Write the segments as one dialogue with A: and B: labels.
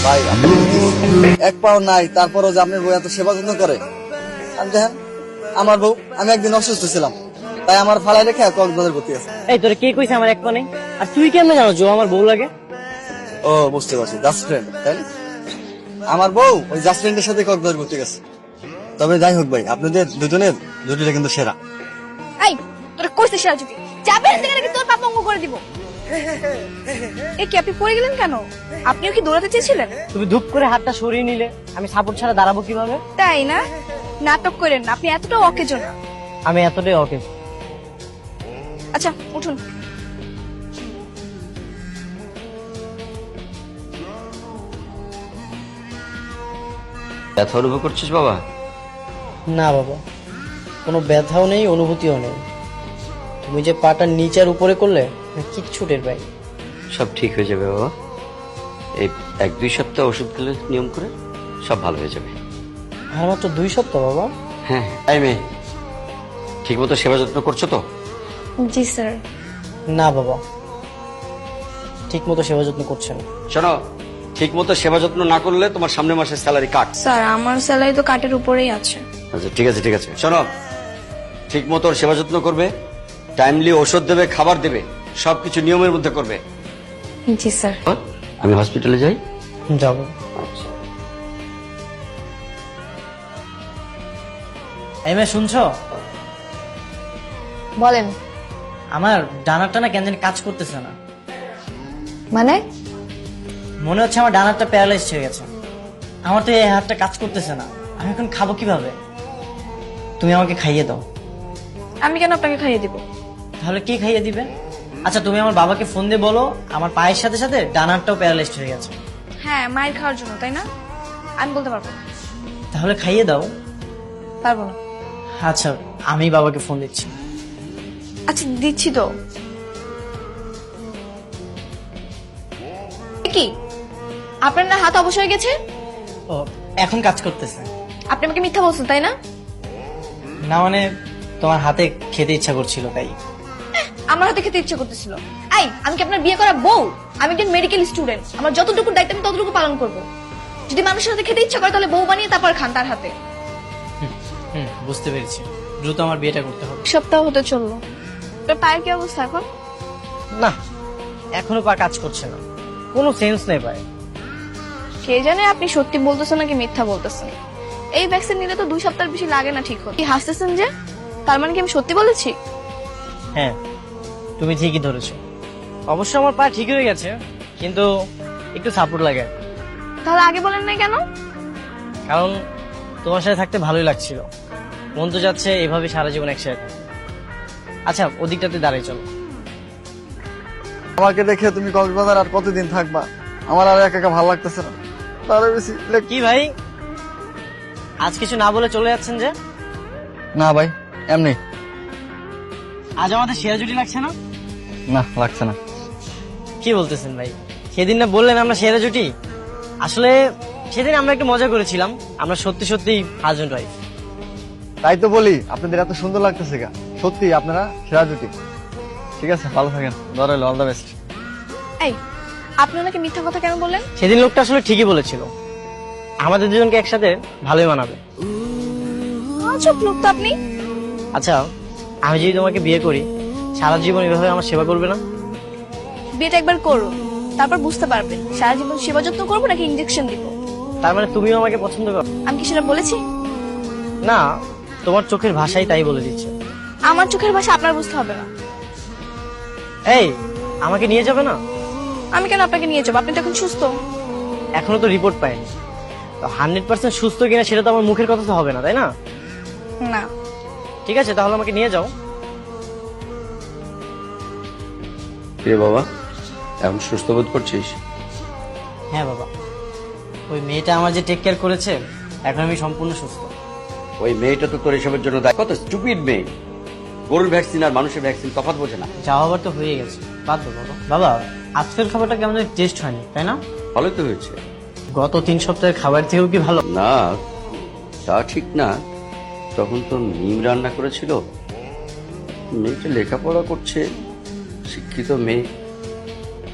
A: ভাই আপনি এক পাও নাই, তারপরও যে আপনার বউ এত সেবা যত্ন করে। আর দেখেন আমার বউ, আমি একদিন অসুস্থ ছিলাম, তাই আমার ফালাই রেখে কক্সবাজার ভর্তি আছে।
B: এই তোরে কে কইছে আমার এক পা নেই? আর তুই কেমনে জানো জো আমার বউ লাগে?
A: ও বুঝতে পারছি, জাস্ট ফ্রেন্ড তাই না? আমার বউ ওই জাস্ট ফ্রেন্ডের সাথে কক্সবাজার ভর্তি গেছে। তবে যাই হোক ভাই, আপনাদের দুজনের জুটিটা কিন্তু সেরা।
C: এই তোরা কইছিস সেরা যদি যাবে সেখানে কি তোর পাপঙ্গ করে দিব। এ কি আপনি পড়ে গেলেন কেন? আপনিও কি দৌড়াতে চেয়েছিলেন?
B: তুমি ধুপ করে হাতটা সরিয়ে নিলে আমি সাপোর্ট ছাড়া দাঁড়াবো কিভাবে?
C: তাই না? নাটক করেন না, আপনি এতটাও অকেজো না।
B: আমি এতটাই ওকে।
C: আচ্ছা উঠুন।
D: ব্যথা অনুভব করছিস বাবা?
B: না বাবা, কোনো ব্যথাও নেই, অনুভূতিও নেই। তুমি যে পাটা নিচে আর উপরে করলে কিচ্ছু টের পাই।
D: সব ঠিক হয়ে যাবে বাবা। এই 1-2 সপ্তাহ ওষুধ খেলে নিয়ম করে সব ভালো হয়ে যাবে।
B: আর মাত্র 2 সপ্তাহ বাবা?
D: হ্যাঁ। এই মেয়ে, ঠিক মতো সেবা যত্ন করছো তো?
C: জি স্যার।
B: না বাবা, ঠিক মতো সেবা যত্ন করছে না।
D: শোনো, ঠিক মতো সেবা যত্ন না করলে তোমার সামনের মাসের স্যালারি কাট।
C: স্যার আমার স্যালারি তো কাটের উপরেই আছে।
D: আচ্ছা ঠিক আছে ঠিক আছে। শোনো, ঠিক মতো ওর সেবা যত্ন করবে, টাইমলি ওষুধ দেবে, খাবার দেবে, সবকিছু নিয়মের মধ্যে করবে।
C: জি স্যার।
D: হ্যাঁ? আমি হসপিটালে যাই।
B: যাবো।
D: আচ্ছা।
B: এই মেয়ে শুনছো?
C: বলেন।
B: আমার ডানারটা না কেন জানি কাজ করতেছে না।
C: মানে?
B: মনে হচ্ছে আমার ডানারটা প্যারালাইজড হয়ে গেছে। আমার তো এই হাতটা কাজ করতেছে না, আমি এখন খাবো কিভাবে? তুমি আমাকে খাইয়ে দাও।
C: আমি কেন আপনাকে খাইয়ে দিব?
B: তাহলে কি খাইয়ে দিবে? আচ্ছা তুমি আমার বাবাকে ফোন দিয়ে বলো আমার পায়ের সাথে সাথে ডানারটাও প্যারালাইজড হয়ে গেছে।
C: হ্যাঁ, মায়ের খাওয়ার জন্য তাই না? আমি বলতে পারবো না।
B: তাহলে খাইয়ে দাও।
C: পারবো না।
B: আচ্ছা আমি বাবাকে ফোন দিচ্ছি।
C: আচ্ছা দিচ্ছি তো। কি আপনার না হাত অবশ হয়ে গেছে?
B: ও এখন কাজ করতেছে?
C: আপনি আমাকে মিথ্যা বলছেন তাই না?
B: না মানে তোমার হাতে খেতে ইচ্ছা করছিল তাই।
C: আমার হাতে খেতে ইচ্ছে করতেছিল। আমি কি আপনার বিয়ে করা বউ? আমি একজন মেডিকেল স্টুডেন্ট, আমার যতটুকু দায়িত্ব আমি ততটুকু পালন করব। যদি মানুষের হাতে খেতে ইচ্ছা করে তাহলে বউ বানিয়ে তারপর খান তার হাতে।
B: বুঝতে পেরেছি, দ্রুত আমার বিয়েটা করতে হবে।
C: সপ্তাহ হতে চললো, তোর পায়ের কি অবস্থা এখন?
B: না এখনো পা কাজ করছে না, কোনো সেন্স নেই পায়ে।
C: কে জানে আপনি সত্যি বলতেছেন নাকি মিথ্যা বলতেছেন। এই ভ্যাকসিন নিলে তো 2 সপ্তাহ বেশি লাগে না ঠিক হতে। কি হাসতেছেন যে? তার মানে কি আমি সত্যি বলেছি?
B: হ্যাঁ তুমি ঠিকই ধরেছো। অবশ্য আমার পা ঠিক হয়ে গেছে, কিন্তু একটু সাপোর্ট লাগে।
C: তাহলে আগে বলেন নাই কেন?
B: কারণ তোমার সাথে থাকতে ভালোই লাগছিল, মন তো যাচ্ছে এভাবে সারা জীবন একসাথে থাকতে। আচ্ছা ওদিকটাতে দাঁড়াই চলো।
A: আমাকে দেখে তুমি কক্সবাজার আর কতদিন থাকবা? আমার আর একা একা ভালো লাগতেছে না। তাহলে বেশি
B: কি ভাই, আজ কিছু না বলে চলে যাচ্ছেন যে?
A: না ভাই, এমনি।
B: আজ আমাদের সেরা জুটি লাগছে না?
A: না লাগছে না।
B: কি বলতেছেন ভাই, সেদিন না বললেন আমরা সেরা জুটি? আসলে সেদিন আমরা একটু মজা করেছিলাম, আমরা সত্যি সত্যি হাজবেন্ড ওয়াইফ।
A: তাই তো বলি আপনাদের এত সুন্দর লাগতেছে গা, সত্যি আপনারা সেরা জুটি। ঠিক আছে, ভালো থাকেন, ধরেল অল দ্য বেস্ট।
C: এই আপনি ওনাকে মিথ্যা কথা কেন বললেন?
B: সেদিন লোকটা আসলে ঠিকই বলেছিল, আমাদের দুজনকে একসাথে ভালোই মানাবে।
C: চুপ লোক তো আপনি।
B: আচ্ছা আমি যদি তোমাকে বিয়ে করি, সারা জীবন এভাবে আমার সেবা করবে না?
C: বিয়েটা একবার করো, তারপর বুঝতে পারবেন সারা জীবন সেবা যত্ন করবো নাকি ইনজেকশন দিব।
B: তার মানে তুমিও আমাকে পছন্দ করো?
C: আমি কি সেটা বলেছি?
B: না, তোমার চোখের ভাষাই তাই বলে দিচ্ছে।
C: আমার চোখের ভাষা আপনার বুঝতে হবে না।
B: এই আমাকে নিয়ে যাবে না?
C: আমি কেন আপনাকে নিয়ে যাবো? আপনি তো এখন সুস্থ।
B: এখনো তো রিপোর্ট পাইনি, তো 100% সুস্থ কিনা সেটা তো আমার মুখের কথা তো হবে না, তাই না?
C: না।
B: ঠিক আছে তাহলে আমাকে নিয়ে যাও।
D: রে বাবা, এখন সুস্থ বোধ করছিস?
B: হ্যাঁ বাবা, ওই মেয়েটা আমার যে টেক কেয়ার করেছে, এখন আমি সম্পূর্ণ সুস্থ।
D: ওই মেয়েটা তো তোর এসবের জন্য দায়ী। কত স্টুপিড মেয়ে। গরুর ভ্যাকসিন আর মানুষের ভ্যাকসিন তফাৎ বোঝে না।
B: যাওয়া আবার তো হয়ে গেছে, বাদ দাও বাবা। বাবা আজকের খাবারটা কেমন টেস্ট হয়নি তাই না?
D: ভালোই তো হয়েছে।
B: গত 3 সপ্তাহের খাবার থেকেও কি ভালো?
D: না তা ঠিক না, তখন তো মিম রান্না করেছিল। মেয়েটা লেখাপড়া করছে, শিক্ষিত মেয়ে,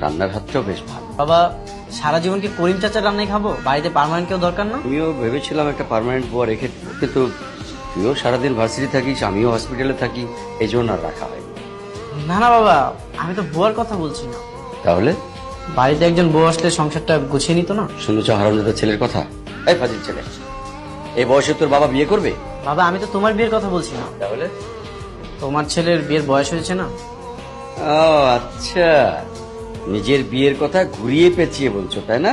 D: রান্নার হাতটাও বেশ ভালো।
B: বাবা সারা জীবন কি করিম চাচার রান্নাই খাবো? বাড়িতে পার্মানেন্ট কেউ দরকার না?
D: আমিও ভেবেছিলাম একটা পার্মানেন্ট বুয়া রেখে দেবো, কিন্তু তুইও সারাদিন ভার্সিটি থাকিস, আমিও হসপিটালে থাকি, এই জন্য আর রাখা হয়নি।
B: না না বাবা, আমি তো বুয়ার কথা বলছি না।
D: তাহলে
B: বাড়িতে একজন বউ আসলে সংসারটা গুছিয়ে নিত না?
D: শুনেছ হারামজাদা ছেলের কথা? এই ফাজিল ছেলে, এই বয়সে তোর বাবা বিয়ে করবে?
B: বাবা আমি তো তোমার বিয়ের কথা বলছি না,
D: তাহলে?
B: তোমার ছেলের বিয়ের বয়স হয়েছে না।
D: ও আচ্ছা, নিজের বিয়ের কথা ঘুরিয়ে পেঁচিয়ে বলছো তাই না?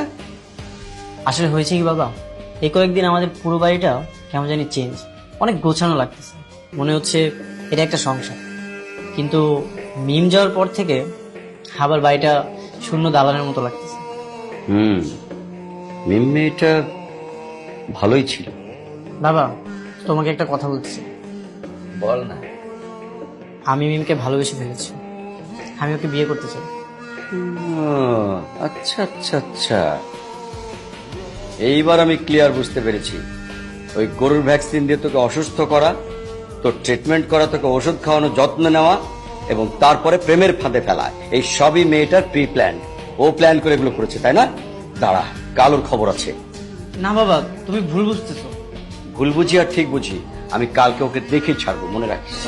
B: আসলে হয়েছে কি বাবা, এই কয়েকদিন আমাদের পুরো বাড়িটা কেমন জানি চেঞ্জ, অনেক গোছানো লাগতেছে, মনে হচ্ছে এটা একটা সংসার। কিন্তু মিম যাওয়ার পর থেকে আবার বাড়িটা শূন্য দালানের মতো লাগতেছে।
D: মিম মেয়েটা ভালোই ছিল।
B: বাবা তোমাকে একটা কথা বলছি,
D: বল না।
B: আমি মিমকে ভালোবেসে ফেলেছি, আমি ওকে বিয়ে করতে চাই।
D: আচ্ছা আচ্ছা আচ্ছা, এইবার আমি ক্লিয়ার বুঝতে পেরেছি। ওই গরুর ভ্যাকসিন দিয়ে তোকে অসুস্থ করা, তোর ট্রিটমেন্ট করা, তোকে ওষুধ খাওয়ানো, যত্ন নেওয়া এবং তারপরে প্রেমের ফাঁদে ফেলা, এই সবই মেয়েটার প্রি প্ল্যান। ও প্ল্যান করে এগুলো করেছে তাই না? দাঁড়া, কালোর খবর আছে।
B: না বাবা তুমি ভুল বুঝতেছো।
D: ভুল বুঝি আর ঠিক বুঝি, আমি কালকে ওকে দেখে ছাড়বো, মনে রাখিস।